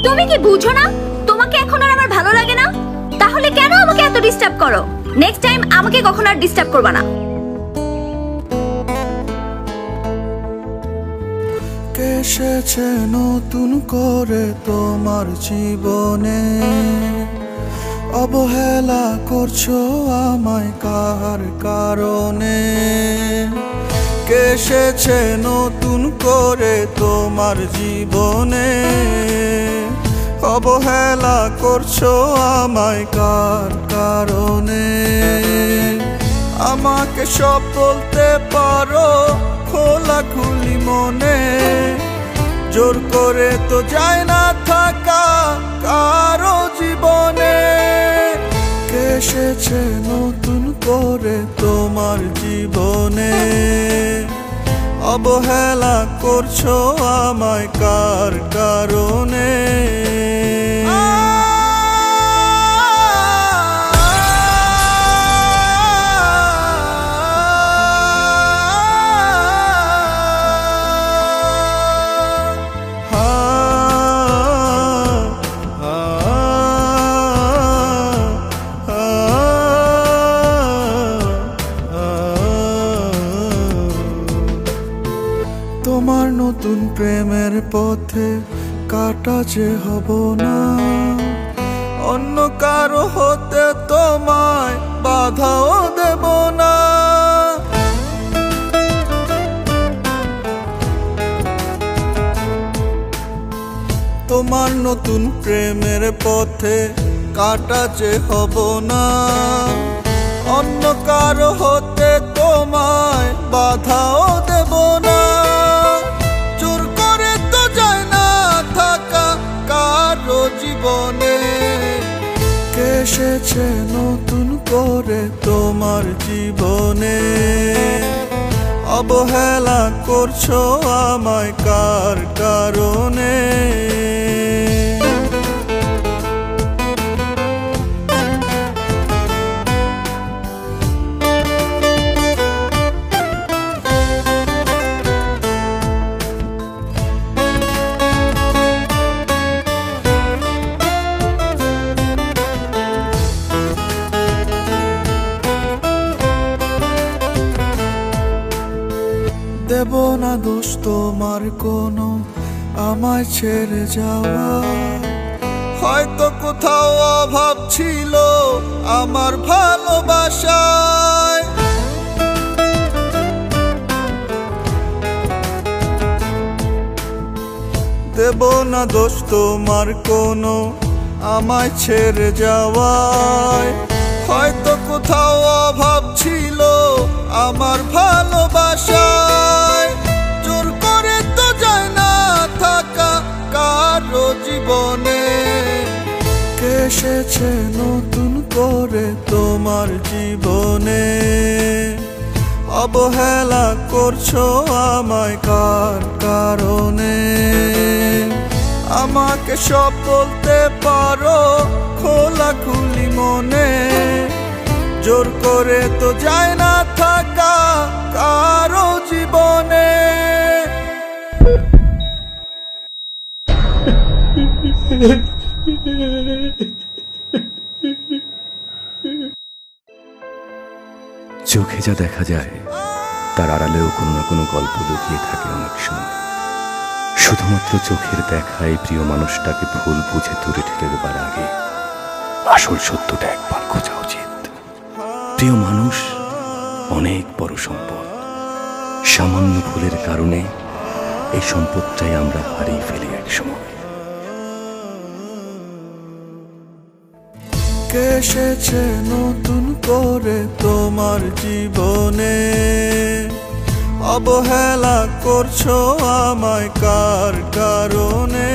তুমি কি বুঝো না তোমাকে এখন আর আমার ভালো লাগে না? তাহলে কেন আমাকে এত ডিস্টার্ব করো? নেক্সট টাইম আমাকে কখনো আর ডিস্টার্ব করবে না। এসেছে নতুন করে তোমার জীবনে, অবহেলা করছো আমায় কার কারণে? এসেছে নতুন করে তোমার জীবনে, অবহেলা করছো আমায় কার কারণে? আমাকে সব বলতে পারো খোলাখুলি মনে, জোর করে তো যায় না থাকা কারো জীবনে। এসেছে নতুন করে তোমার জীবনে, অবহেলা করছো আমায় কার কারণে? তোমার নতুন প্রেমের পথে কাটা যে হব না, অন্য কারো হতে তোমায় বাধাও দেব না। তোমার নতুন প্রেমের পথে কাটা যে হব না, অন্য কারো হতে তোমায় বাধাও দেব না। জোর করে তো যায় না থাকা কারো জীবনে। এসেছে নতুন করে তোমার জীবনে, অবহেলা করছো আমায় কার কারণে? দেব না দোষ তোমার কোনো আমায় ছেড়ে যাওয়া, হয়তো কোথাও অভাব ছিল আমার ভালোবাসায়। দেব না দোষ তোমার কোনো আমায় ছেড়ে যাওয়ায়, হয়তো কোথাও অভাব ছিল আমার ভালোবাসায়। জোর করে তো যায় না থাকা কারো জীবনে। এসেছে নতুন করে তোমার জীবনে, অবহেলা করছো আমায় কার কারণে? আমাকে সব বলতে পারো খোলাখুলি মনে, জোর করে তো যায় না থাকা কারো জীবনে। চোখে যা দেখা যায় তার আড়ালেও কোনো না কোনো গল্প লুকিয়ে থাকে অনেক সময়। শুধুমাত্র চোখের দেখায় প্রিয় মানুষটাকে ভুল বুঝে দূরে ঠেলে দেবার আগে আসল সত্যটা একবার খোঁজা উচিত। প্রিয় মানুষ অনেক বড় সম্পদ, সামান্য ভুলের কারণে এই সম্পদটাই আমরা হারিয়ে ফেলি একসময়। এসেছে নতুন করে তোমার জীবনে, অবহেলা করছো আমায় কার কারণে?